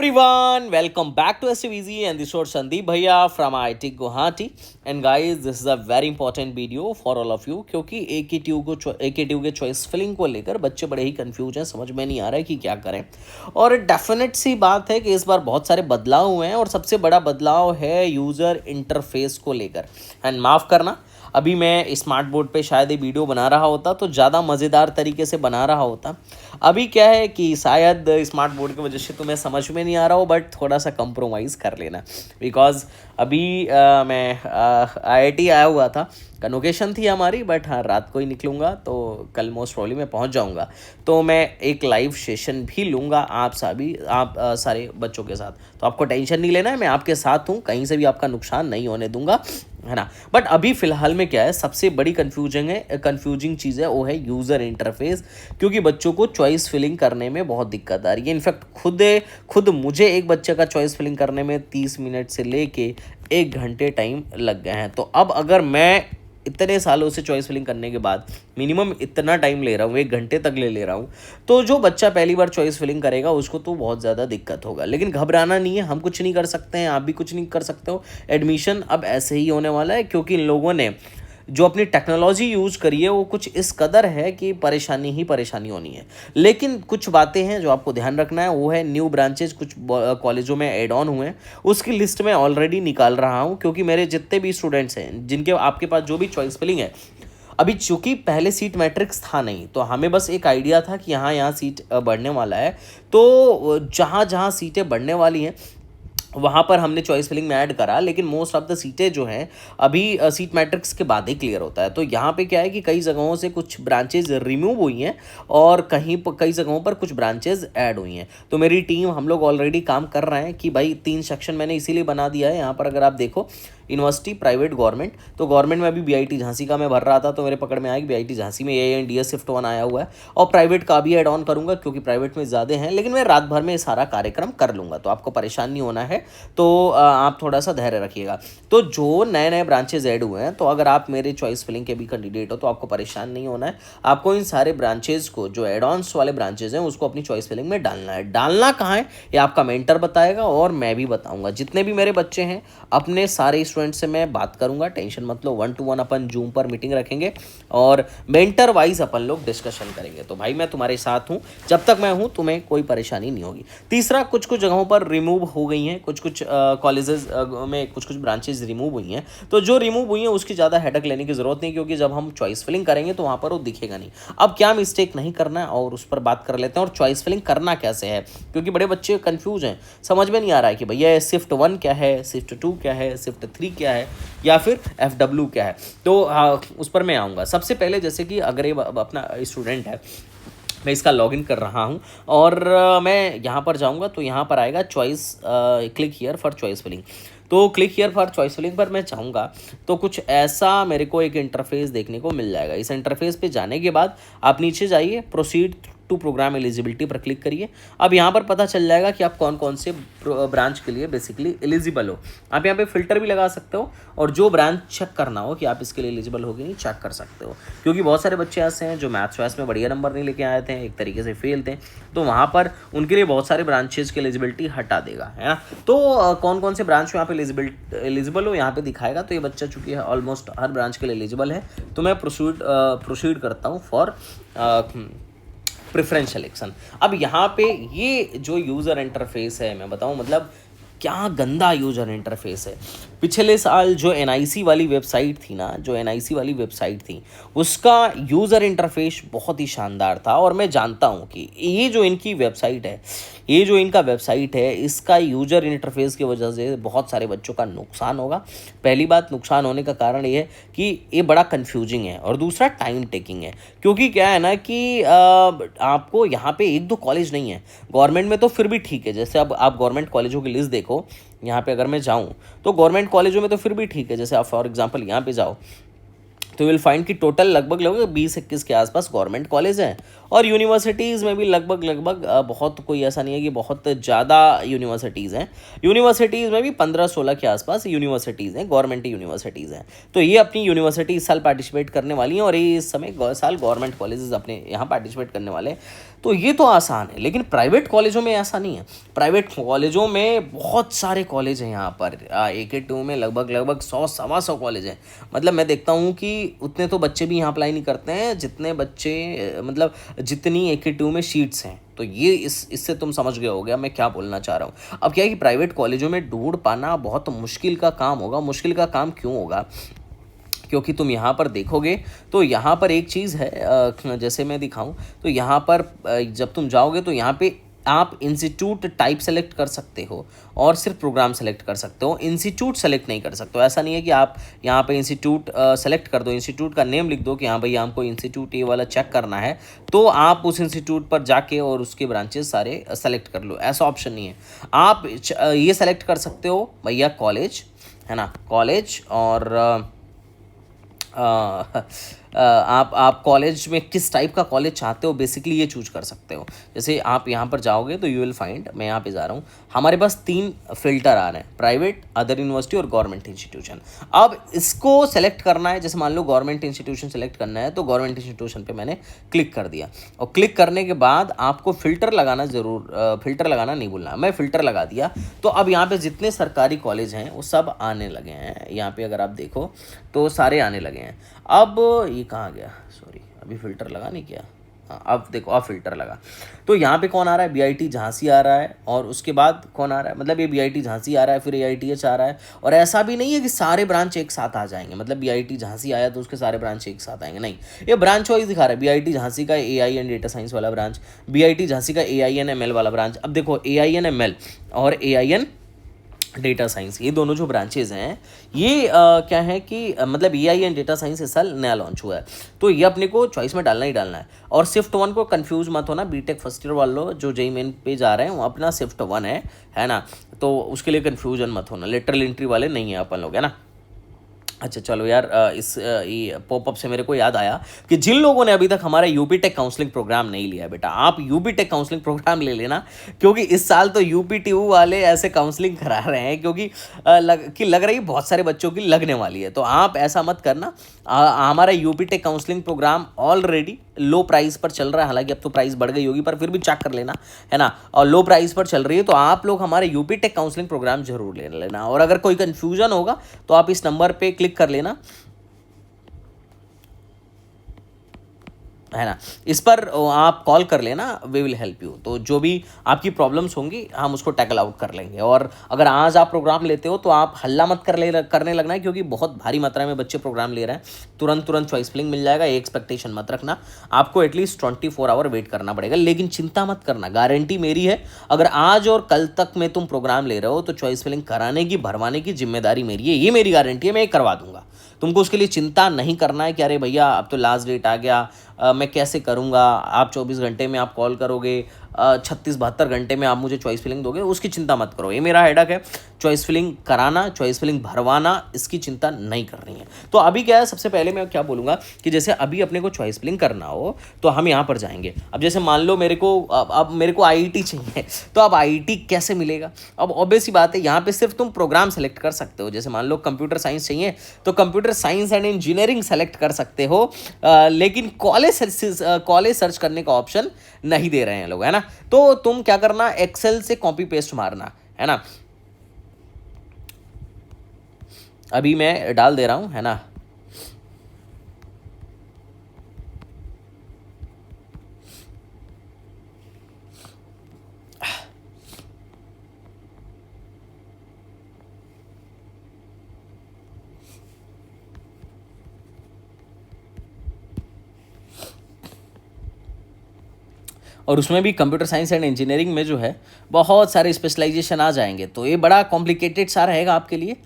Everyone, welcome back to STVZ and this is Sandeep Bhaiya from IIT Guwahati. And guys, this is a very important video for all of you क्योंकि AKTU के choice filling को लेकर बच्चे बड़े ही confuse हैं, समझ में नहीं आ रहा है कि क्या करें। और डेफिनेट सी बात है कि इस बार बहुत सारे बदलाव हुए हैं और सबसे बड़ा बदलाव है यूज़र इंटरफेस को लेकर। एंड माफ़ करना, अभी मैं स्मार्ट बोर्ड पे शायद ये वीडियो बना रहा होता तो ज़्यादा मज़ेदार तरीके से बना रहा होता। अभी क्या है कि शायद स्मार्ट बोर्ड की वजह से तुम्हें समझ में नहीं आ रहा हो, बट थोड़ा सा कंप्रोमाइज़ कर लेना बिकॉज अभी मैं IIT आया हुआ था। कन्वोकेशन थी हमारी, बट हाँ रात को ही निकलूँगा तो कल मोस्ट प्रॉब्ली मैं पहुँच जाऊँगा। तो मैं एक लाइव सेशन भी लूँगा आप सारे बच्चों के साथ। तो आपको टेंशन नहीं लेना है, मैं आपके साथ हूँ, कहीं से भी आपका नुकसान नहीं होने दूंगा, है ना। बट अभी फ़िलहाल में क्या है, सबसे बड़ी कन्फ्यूजिंग चीज़ है वो है यूज़र इंटरफेस, क्योंकि बच्चों को चॉइस फिलिंग करने में बहुत दिक्कत आ रही है। इनफैक्ट खुद मुझे एक बच्चे का चॉइस फिलिंग करने में 30 मिनट से लेके 1 घंटे टाइम लग गए हैं। तो अब अगर मैं इतने सालों से चॉइस फिलिंग करने के बाद मिनिमम इतना टाइम ले रहा हूँ, 1 घंटे तक ले रहा हूँ, तो जो बच्चा पहली बार चॉइस फिलिंग करेगा उसको तो बहुत ज़्यादा दिक्कत होगा। लेकिन घबराना नहीं है, हम कुछ नहीं कर सकते हैं, आप भी कुछ नहीं कर सकते हो। एडमिशन अब ऐसे ही होने वाला है क्योंकि इन लोगों ने जो अपनी टेक्नोलॉजी यूज़ करी है वो कुछ इस कदर है कि परेशानी ही परेशानी होनी है। लेकिन कुछ बातें हैं जो आपको ध्यान रखना है, वो है न्यू ब्रांचेज कुछ कॉलेजों में ऐड ऑन हुए हैं, उसकी लिस्ट मैं ऑलरेडी निकाल रहा हूँ क्योंकि मेरे जितने भी स्टूडेंट्स हैं जिनके आपके पास जो भी चॉइस फिलिंग है, अभी चूंकि पहले सीट मैट्रिक्स था नहीं, तो हमें बस एक आइडिया था कि यहाँ सीट बढ़ने वाला है। तो जहाँ जहाँ सीटें बढ़ने वाली हैं वहाँ पर हमने चॉइस फिलिंग में ऐड करा, लेकिन मोस्ट ऑफ द सीटें जो हैं अभी सीट मैट्रिक्स के बाद ही क्लियर होता है। तो यहाँ पे क्या है कि कई जगहों से कुछ ब्रांचेज रिमूव हुई हैं और कई जगहों पर कुछ ब्रांचेज ऐड हुई हैं। तो मेरी टीम, हम लोग ऑलरेडी काम कर रहे हैं कि भाई 3 सेक्शन मैंने इसीलिए बना दिया है। यहाँ पर अगर आप देखो यूनिवर्सिटी, प्राइवेट, गवर्नमेंट, तो गवर्नमेंट में अभी BIT झांसी का मैं भर रहा था तो मेरे पकड़ में आया कि BIT झांसी में AINDS शिफ्ट 1 आया हुआ है, और प्राइवेट का भी ऐड ऑन करूँगा क्योंकि प्राइवेट में ज़्यादा हैं, लेकिन मैं रात भर में सारा कार्यक्रम कर लूँगा, तो आपको परेशान नहीं होना है। तो आप थोड़ा सा धैर्य रखिएगा। तो जो नए नए ब्रांचेज ऐड हुए हैं, तो अगर आप मेरे चॉइस फिलिंग के भी कैंडिडेट हो तो आपको परेशान नहीं होना है। आपको इन सारे ब्रांचेज को, जो एड ऑन्स वाले ब्रांचेज हैं, उसको अपनी चॉइस फिलिंग में डालना है। डालना कहाँ है ये आपका मेंटर बताएगा और मैं भी बताऊँगा। जितने भी मेरे बच्चे हैं, अपने सारे स्टूडेंट से मैं बात करूंगा, टेंशन मत लो। 1 to 1 अपन जूम पर मीटिंग रखेंगे और मेंटर वाइज अपन लोग डिस्कशन करेंगे। तो भाई मैं तुम्हारे साथ हूँ, जब तक मैं हूँ तुम्हें कोई परेशानी नहीं होगी। तीसरा, कुछ जगहों पर रिमूव हो गई हैं, कुछ कॉलेजेस में कुछ ब्रांचेज रिमूव हुई हैं। तो जो रिमूव हुई हैं उसकी ज़्यादा हेडक लेने की ज़रूरत नहीं, क्योंकि जब हम चॉइस फिलिंग करेंगे तो वहाँ पर वो दिखेगा नहीं। अब क्या मिस्टेक नहीं करना है और उस पर बात कर लेते हैं। और चॉइस फिलिंग करना कैसे है, क्योंकि बड़े बच्चे कंफ्यूज हैं, समझ में नहीं आ रहा है कि भैया शिफ्ट 1 क्या है, शिफ्ट 2 क्या है, शिफ्ट 3 क्या है, या फिर FW क्या है। तो उस पर मैं आऊँगा। सबसे पहले जैसे कि अगर ये अपना स्टूडेंट है, मैं इसका लॉगिन कर रहा हूँ और मैं यहाँ पर जाऊँगा तो यहाँ पर आएगा choice, click here for choice filling. तो click here for choice filling पर मैं चाहूँगा तो कुछ ऐसा मेरे को एक इंटरफेस देखने को मिल जाएगा। इस इंटरफेस पे जाने के बाद आप नीचे जाइए, प्रोसीड टू प्रोग्राम एलिजिबिलिटी पर क्लिक करिए। अब यहाँ पर पता चल जाएगा कि आप कौन कौन से ब्रांच के लिए बेसिकली एलिजिबल हो। आप यहाँ पे फिल्टर भी लगा सकते हो और जो ब्रांच चेक करना हो कि आप इसके लिए एलिजिबल हो कि नहीं, चेक कर सकते हो। क्योंकि बहुत सारे बच्चे ऐसे हैं जो मैथ्स वैथ्स में बढ़िया नंबर नहीं लेके आए थे, एक तरीके से फेल थे, तो वहाँ पर उनके लिए बहुत सारे ब्रांचेज की एलिजिबिलिटी हटा देगा, है ना। तो कौन कौन से ब्रांच में यहाँ पे एलिजिबल हो यहाँ पे दिखाएगा। तो ये बच्चा चूँकि ऑलमोस्ट हर ब्रांच के लिए एलिजिबल है, तो मैं प्रोसीड करता हूँ फॉर प्रेफरेंस सिलेक्शन। अब यहाँ पे ये जो यूज़र इंटरफेस है, मैं बताऊँ मतलब क्या गंदा यूज़र इंटरफेस है। पिछले साल जो NIC वाली वेबसाइट थी ना, उसका यूज़र इंटरफेस बहुत ही शानदार था। और मैं जानता हूँ कि ये जो इनका वेबसाइट है, इसका यूज़र इंटरफेस की वजह से बहुत सारे बच्चों का नुकसान होगा। पहली बात, नुकसान होने का कारण ये है कि ये बड़ा कन्फ्यूजिंग है, और दूसरा टाइम टेकिंग है। क्योंकि क्या है ना कि आपको यहाँ पे 1-2 कॉलेज नहीं है। गवर्नमेंट में तो फिर भी ठीक है, जैसे अब आप गवर्नमेंट कॉलेजों की लिस्ट देखो, यहाँ पे अगर मैं जाऊँ तो गवर्नमेंट कॉलेजों में तो फिर भी ठीक है। जैसे आप फॉर एग्जांपल यहाँ पे जाओ तो विल फाइंड कि टोटल लगभग लगभग 20-21 के आसपास गवर्नमेंट कॉलेज हैं, और यूनिवर्सिटीज़ में भी लगभग लगभग बहुत कोई ऐसा नहीं है कि बहुत ज़्यादा यूनिवर्सिटीज़ हैं। यूनिवर्सिटीज़ में भी 15-16 के आसपास यूनिवर्सिटीज़ हैं, गवर्नमेंट यूनिवर्सिटीज़ हैं। तो ये अपनी यूनिवर्सिटी इस साल पार्टिसिपेट करने वाली हैं, और ये इस समय साल गवर्नमेंट कॉलेजेस अपने यहाँ पार्टिसिपेट करने वाले हैं। तो ये तो आसान है, लेकिन प्राइवेट कॉलेजों में ऐसा नहीं है। प्राइवेट कॉलेजों में बहुत सारे कॉलेज हैं यहाँ पर। AKTU में लगभग लगभग 100-125 कॉलेज हैं। मतलब मैं देखता हूँ कि उतने तो बच्चे भी यहाँ अप्लाई नहीं करते हैं जितने बच्चे, मतलब जितनी AKTU में सीट्स हैं। तो ये इससे तुम समझ गए होगे मैं क्या बोलना चाह रहा हूँ। अब क्या है कि प्राइवेट कॉलेजों में ढूंढ पाना बहुत मुश्किल का काम होगा। मुश्किल का काम क्यों होगा? क्योंकि तुम यहाँ पर देखोगे तो यहाँ पर एक चीज़ है, जैसे मैं दिखाऊं तो यहाँ पर जब तुम जाओगे तो यहाँ पे आप इंस्टीट्यूट टाइप सेलेक्ट कर सकते हो और सिर्फ प्रोग्राम सेलेक्ट कर सकते हो। इंस्टीट्यूट सेलेक्ट नहीं कर सकते हो। ऐसा नहीं है कि आप यहाँ पे इंस्टीट्यूट सेलेक्ट कर दो, इंस्टीट्यूट का नेम लिख दो कि हाँ भैया हमको इंस्टीट्यूट ये वाला चेक करना है, तो आप उस इंस्टीट्यूट पर जाके और उसके ब्रांचेस सारे सेलेक्ट कर लो। ऐसा ऑप्शन नहीं है। आप ये सेलेक्ट कर सकते हो भैया कॉलेज, है ना, कॉलेज, और आप कॉलेज में किस टाइप का कॉलेज चाहते हो बेसिकली ये चूज कर सकते हो। जैसे आप यहाँ पर जाओगे तो यू विल फाइंड, मैं यहाँ पे जा रहा हूँ, हमारे पास 3 फिल्टर आ रहे हैं, प्राइवेट, अदर यूनिवर्सिटी और गवर्नमेंट इंस्टीट्यूशन। अब इसको सेलेक्ट करना है। जैसे मान लो गवर्नमेंट इंस्टीट्यूशन सेलेक्ट करना है तो गवर्नमेंट इंस्टीट्यूशन पे मैंने क्लिक कर दिया, और क्लिक करने के बाद आपको फ़िल्टर लगाना ज़रूर, फ़िल्टर लगाना नहीं भूलना। मैं फ़िल्टर लगा दिया तो अब यहाँ पे जितने सरकारी कॉलेज हैं वो सब आने लगे हैं। यहाँ पे अगर आप देखो तो सारे आने लगे हैं। अब ये कहाँ गया, सॉरी अभी फ़िल्टर लगा नहीं किया। हाँ अब देखो, अब फ़िल्टर लगा तो यहाँ पे कौन आ रहा है, BIT झांसी आ रहा है, और उसके बाद कौन आ रहा है, मतलब ये BIT झांसी आ रहा है, फिर AITH आ रहा है। और ऐसा भी नहीं है कि सारे ब्रांच एक साथ आ जाएंगे, मतलब BIT झांसी आया तो उसके सारे ब्रांच एक साथ आएंगे, नहीं। ये ब्रांच वाइज दिखा रहा है। BIT झांसी का AIN डेटा साइंस वाला ब्रांच, BIT झांसी का AIN ML वाला ब्रांच। अब देखो AIN ML और AIN डेटा साइंस, ये दोनों जो ब्रांचेज हैं ये क्या है कि मतलब AIN डेटा साइंस इस साल नया लॉन्च हुआ है, तो ये अपने को चॉइस में डालना ही डालना है। और शिफ्ट 1 को कंफ्यूज मत होना, बीटेक फर्स्ट ईयर वालों जो JEE मेन पे जा रहे हैं वो अपना शिफ्ट 1 है ना, तो उसके लिए कन्फ्यूजन मत होना। लेटरल एंट्री वाले नहीं है अपन लोग, है ना। अच्छा चलो यार, इस ये पॉपअप से मेरे को याद आया कि जिन लोगों ने अभी तक हमारा यूपी टेक काउंसलिंग प्रोग्राम नहीं लिया है, बेटा आप यूपी टेक काउंसलिंग प्रोग्राम ले लेना, क्योंकि इस साल तो UPTU वाले ऐसे काउंसलिंग करा रहे हैं क्योंकि लग रही बहुत सारे बच्चों की लगने वाली है। तो आप ऐसा मत करना। हमारा UP tech counselling programme already low price पर चल रहा है, हालांकि अब तो प्राइस बढ़ गई होगी पर फिर भी चेक कर लेना, है ना, और लो प्राइस पर चल रही है। तो आप लोग हमारे यूपी टेक काउंसलिंग प्रोग्राम जरूर ले लेना, और अगर कोई कन्फ्यूजन होगा तो आप इस नंबर पे क्लिक कर लेना, है ना, इस पर आप कॉल कर लेना, वी विल हेल्प यू। तो जो भी आपकी प्रॉब्लम्स होंगी हम उसको टैकल आउट कर लेंगे। और अगर आज आप प्रोग्राम लेते हो तो आप हल्ला मत करने लगना है, क्योंकि बहुत भारी मात्रा में बच्चे प्रोग्राम ले रहे हैं। तुरंत चॉइस फिलिंग मिल जाएगा, ये एक्सपेक्टेशन मत रखना। आपको एटलीस्ट 24 आवर वेट करना पड़ेगा, लेकिन चिंता मत करना, गारंटी मेरी है। अगर आज और कल तक में तुम प्रोग्राम ले रहे हो तो चॉइस फिलिंग कराने की, भरवाने की जिम्मेदारी मेरी है, ये मेरी गारंटी है, मैं करवा दूंगा। तुमको उसके लिए चिंता नहीं करना है कि अरे भैया अब तो लास्ट डेट आ गया, मैं कैसे करूँगा। आप 24 घंटे में आप कॉल करोगे, 36-72 घंटे में आप मुझे चॉइस फिलिंग दोगे, उसकी चिंता मत करो। ये मेरा हेडक है, चॉइस फिलिंग कराना, चॉइस फिलिंग भरवाना, इसकी चिंता नहीं करनी है। तो अभी क्या है, सबसे पहले मैं क्या बोलूँगा कि जैसे अभी अपने को चॉइस फिलिंग करना हो तो हम यहाँ पर जाएंगे। अब जैसे मान लो मेरे को अब मेरे को IIT चाहिए, तो अब IIT कैसे मिलेगा? अब ऑब्वियस ही बात है, यहाँ पे सिर्फ तुम प्रोग्राम सेलेक्ट कर सकते हो। जैसे मान लो कंप्यूटर साइंस चाहिए तो computer science and engineering select कर सकते हो, लेकिन कॉलेज सर्च करने का ऑप्शन नहीं दे रहे हैं लोग, है ना। तो तुम क्या करना, एक्सेल से कॉपी पेस्ट मारना, है ना। अभी मैं डाल दे रहा हूं, है ना। और उसमें भी कंप्यूटर साइंस एंड इंजीनियरिंग में जो है बहुत सारे स्पेशलाइजेशन आ जाएंगे, तो ये बड़ा कॉम्प्लिकेटेड सा रहेगा आपके लिए,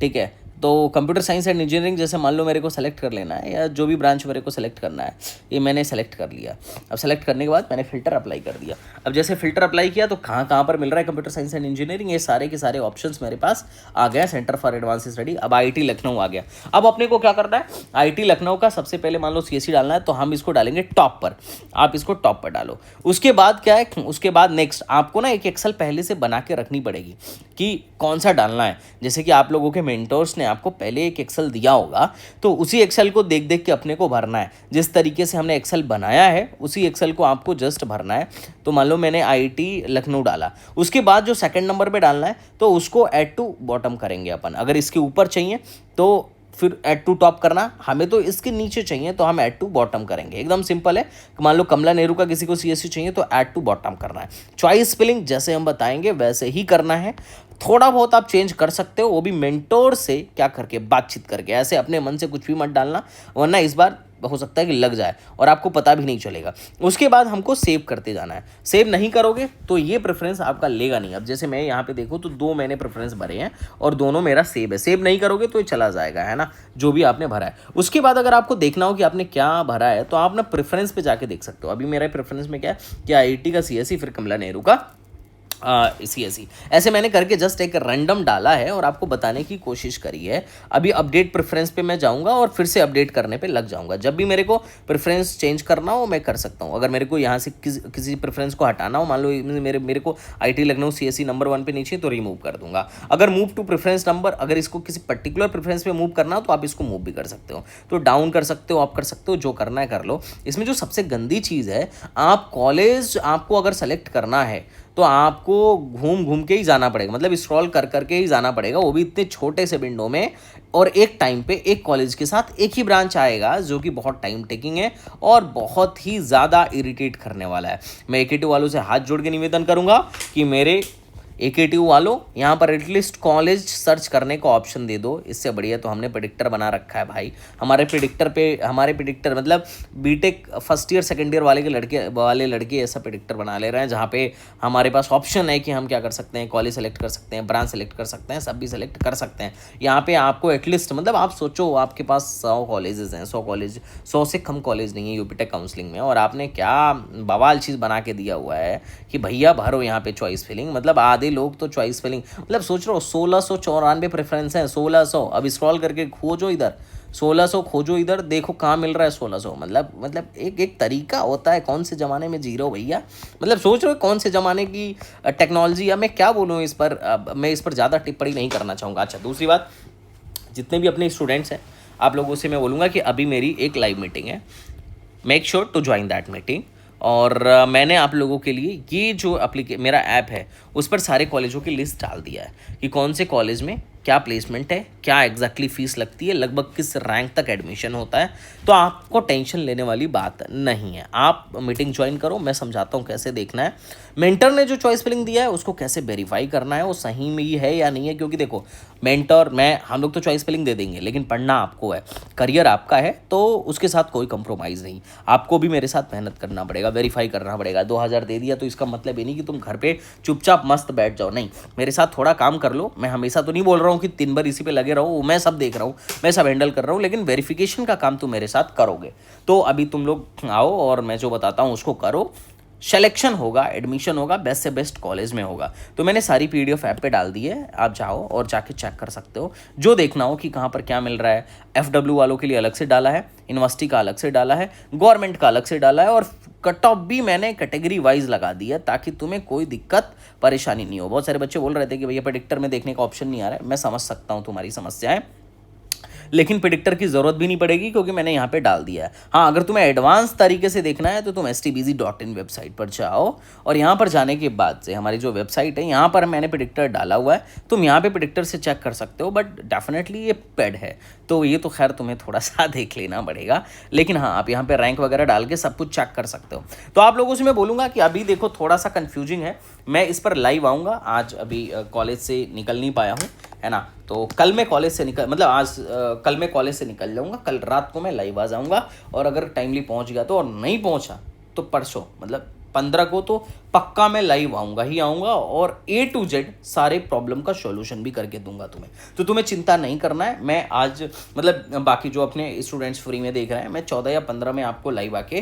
ठीक है। तो कंप्यूटर साइंस एंड इंजीनियरिंग जैसे मान लो मेरे को सेलेक्ट कर लेना है, या जो भी ब्रांच मेरे को सेलेक्ट करना है, ये मैंने सेलेक्ट कर लिया। अब सेलेक्ट करने के बाद मैंने फ़िल्टर अप्लाई कर दिया। अब जैसे फ़िल्टर अप्लाई किया तो कहाँ कहाँ पर मिल रहा है कंप्यूटर साइंस एंड इंजीनियरिंग, ये सारे के सारे ऑप्शंस मेरे पास आ गए, सेंटर फॉर एडवांस स्टडी। अब आईआईटी लखनऊ आ गया। अब अपने को क्या करना है, आईआईटी लखनऊ का सबसे पहले मान लो सीएससी डालना है, तो हम इसको डालेंगे टॉप पर। आप इसको टॉप पर डालो। उसके बाद क्या है, उसके बाद नेक्स्ट आपको ना एक एक्सेल पहले से बना के रखनी पड़ेगी कि कौन सा डालना है। जैसे कि आप लोगों के मेंटर्स ने आपको पहले एक एक्सेल दिया होगा, तो उसी एक्सेल को देख देख के अपने को भरना है। जिस तरीके से हमने एक्सेल बनाया है उसी एक्सेल को आपको जस्ट भरना है। तो मान लो मैंने आईआईटी लखनऊ डाला, उसके बाद जो सेकंड नंबर पे डालना है तो उसको ऐड टू बॉटम करेंगे अपन। अगर इसके ऊपर चाहिए तो फिर ऐड टू टॉप करना, हमें तो इसके नीचे चाहिए तो हम ऐड टू बॉटम करेंगे। एकदम सिंपल है। मान लो कमला नेहरू का किसी को सीएससी चाहिए तो ऐड टू बॉटम करना है। चॉइस स्पेलिंग जैसे हम बताएंगे वैसे ही करना है। थोड़ा बहुत आप चेंज कर सकते हो, वो भी मेंटोर से क्या करके, बातचीत करके। ऐसे अपने मन से कुछ भी मत डालना, वरना इस बार हो सकता है कि लग जाए और आपको पता भी नहीं चलेगा। उसके बाद हमको सेव करते जाना है। सेव नहीं करोगे तो ये प्रेफरेंस आपका लेगा नहीं। अब जैसे मैं यहाँ पे देखूँ तो 2 मैंने प्रेफरेंस भरे हैं और दोनों मेरा सेव है। सेव नहीं करोगे तो ये चला जाएगा, है ना, जो भी आपने भरा है। उसके बाद अगर आपको देखना हो कि आपने क्या भरा है तो आप ना प्रेफरेंस पे जाके देख सकते हो। अभी मेरा प्रेफरेंस में क्या है कि आईआईटी का सीएससी, फिर कमला नेहरू का सीएससी, ऐसे मैंने करके जस्ट एक रैंडम डाला है और आपको बताने की कोशिश करी है। अभी अपडेट प्रेफरेंस पे मैं जाऊंगा और फिर से अपडेट करने पे लग जाऊंगा। जब भी मेरे को प्रेफरेंस चेंज करना हो मैं कर सकता हूं। अगर मेरे को यहाँ से किसी प्रेफरेंस को हटाना हो, मान लो मेरे को आईआईटी लखनऊ सीएससी नंबर 1 पे नीचे, तो रिमूव कर दूंगा। अगर मूव टू प्रेफरेंस नंबर, अगर इसको किसी पर्टिकुलर प्रेफरेंस पे मूव करना हो तो आप इसको मूव भी कर सकते हो, तो डाउन कर सकते हो, आप कर सकते हो, जो करना है कर लो। इसमें जो सबसे गंदी चीज़ है, आप कॉलेज आपको अगर सेलेक्ट करना है तो आपको घूम घूम के ही जाना पड़ेगा, मतलब स्क्रॉल कर करके ही जाना पड़ेगा, वो भी इतने छोटे से विंडो में। और एक टाइम पे एक कॉलेज के साथ एक ही ब्रांच आएगा, जो कि बहुत टाइम टेकिंग है और बहुत ही ज़्यादा इरिटेट करने वाला है। मैं एकेटी वालों से हाथ जोड़ के निवेदन करूंगा कि मेरे एकेटीयू वालों यहाँ पर एटलीस्ट कॉलेज सर्च करने का ऑप्शन दे दो। इससे बढ़िया तो हमने प्रेडिक्टर बना रखा है भाई। हमारे प्रेडिक्टर मतलब B Tech first year second year वाले लड़के ऐसा प्रेडिक्टर बना ले रहे हैं, जहाँ पे हमारे पास ऑप्शन है कि हम क्या कर सकते हैं, कॉलेज सेलेक्ट कर सकते हैं, ब्रांच सेलेक्ट कर सकते हैं, सब भी सेलेक्ट कर सकते हैं। यहाँ पे आपको एटलीस्ट, मतलब आप सोचो आपके पास 100 कॉलेजेस हैं, 100 से कम कॉलेज नहीं है यूपीटेक काउंसलिंग में, और आपने क्या बवाल चीज़ बना के दिया हुआ है कि भैया भरो यहाँ पे चॉइस फिलिंग। मतलब आधे लोग तो चॉइस फिलिंग, मतलब सोच रहे हो 1694 प्रेफरेंस है, 1600। अब स्क्रॉल करके खोजो इधर 1600, खोजो इधर, देखो कहाँ मिल रहा है 1600। मतलब एक तरीका होता है। कौन से ज़माने में जी रहे हो भैया, मतलब सोच रहे हो कौन से ज़माने की टेक्नोलॉजी। या मैं क्या बोलूँ इस पर, मैं इस पर ज़्यादा टिप्पणी नहीं करना चाहूँगा। अच्छा, दूसरी बात, जितने भी अपने स्टूडेंट्स हैं आप लोगों से मैं बोलूँगा कि अभी मेरी एक लाइव मीटिंग है, make sure to join that meeting. और मैंने आप लोगों के लिए ये जो मेरा ऐप है उस पर सारे कॉलेजों की लिस्ट डाल दिया है कि कौन से कॉलेज में क्या प्लेसमेंट है, क्या एग्जैक्टली फीस लगती है, लगभग किस रैंक तक एडमिशन होता है। तो आपको टेंशन लेने वाली बात नहीं है। आप मीटिंग ज्वाइन करो, मैं समझाता हूँ कैसे देखना है। मेंटर ने जो चॉइस फिलिंग दिया है उसको कैसे वेरीफाई करना है, वो सही में ही है या नहीं है। क्योंकि देखो, मेंटर हम लोग तो चॉइस फिलिंग दे देंगे, लेकिन पढ़ना आपको है, करियर आपका है, तो उसके साथ कोई कंप्रोमाइज़ नहीं। आपको भी मेरे साथ मेहनत करना पड़ेगा, वेरीफाई करना पड़ेगा। 2000 दे दिया तो इसका मतलब ये नहीं कि तुम घर पे चुपचाप मस्त बैठ जाओ, नहीं, मेरे साथ थोड़ा काम कर लो। मैं हमेशा तो नहीं बोल रहा हूँ कि 3 बार इसी पे लगे रहो, मैं सब देख रहा हूँ, मैं सब हैंडल कर रहा हूँ, लेकिन वेरिफिकेशन का काम तुम मेरे साथ करोगे। तो अभी तुम लोग आओ और मैं जो बताता हूँ उसको करो। सिलेक्शन होगा, एडमिशन होगा, बेस्ट से बेस्ट कॉलेज में होगा। तो मैंने सारी पीडीएफ ऐप पे डाल दी है, आप जाओ और जाके चेक कर सकते हो। जो देखना हो कि कहाँ पर क्या मिल रहा है। एफडब्ल्यू वालों के लिए अलग से डाला है, यूनिवर्सिटी का अलग से डाला है, गवर्नमेंट का अलग से डाला है, और कट ऑफ भी मैंने कैटेगरी वाइज लगा दी है, ताकि तुम्हें कोई दिक्कत परेशानी नहीं हो। बहुत सारे बच्चे बोल रहे थे कि भैया प्रेडिक्टर में देखने का ऑप्शन नहीं आ रहा है। मैं समझ सकता हूँ तुम्हारी समस्याएं, लेकिन प्रेडिक्टर की ज़रूरत भी नहीं पड़ेगी क्योंकि मैंने यहाँ पे डाल दिया है। हाँ, अगर तुम्हें एडवांस तरीके से देखना है तो तुम stbz.in वेबसाइट पर जाओ, और यहाँ पर जाने के बाद से हमारी जो वेबसाइट है यहाँ पर मैंने प्रेडिक्टर डाला हुआ है। तुम यहाँ पे प्रेडिक्टर से चेक कर सकते हो, बट डेफिनेटली ये पेड है, तो ये तो खैर तुम्हें थोड़ा सा देख लेना पड़ेगा। लेकिन हाँ, आप यहाँ पे रैंक वगैरह डाल के सब कुछ चेक कर सकते हो। तो आप लोगों से मैं बोलूँगा कि अभी देखो थोड़ा सा कन्फ्यूजिंग है, मैं इस पर लाइव आऊँगा। आज अभी कॉलेज से निकल नहीं पाया हूँ, है ना, तो कल मैं कॉलेज से कल मैं कॉलेज से निकल जाऊँगा, कल रात को मैं लाइव आ जाऊँगा। और अगर टाइमली पहुँच गया तो, और नहीं पहुँचा तो परसों, मतलब 15 को तो पक्का मैं लाइव आऊँगा ही आऊँगा और A to Z सारे प्रॉब्लम का सॉल्यूशन भी करके दूंगा तुम्हें। तो तुम्हें चिंता नहीं करना है। मैं आज मतलब बाकी जो अपने स्टूडेंट्स फ्री में देख रहे हैं, मैं 14 या 15 में आपको लाइव आके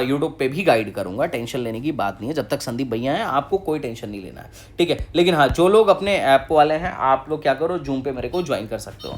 यूट्यूब पे भी गाइड करूंगा। टेंशन लेने की बात नहीं है, जब तक संदीप भैया हैं आपको कोई टेंशन नहीं लेना है, ठीक है। लेकिन हाँ, जो लोग अपने ऐप वाले हैं, आप लोग क्या करो, जूम पे मेरे को ज्वाइन कर सकते हो।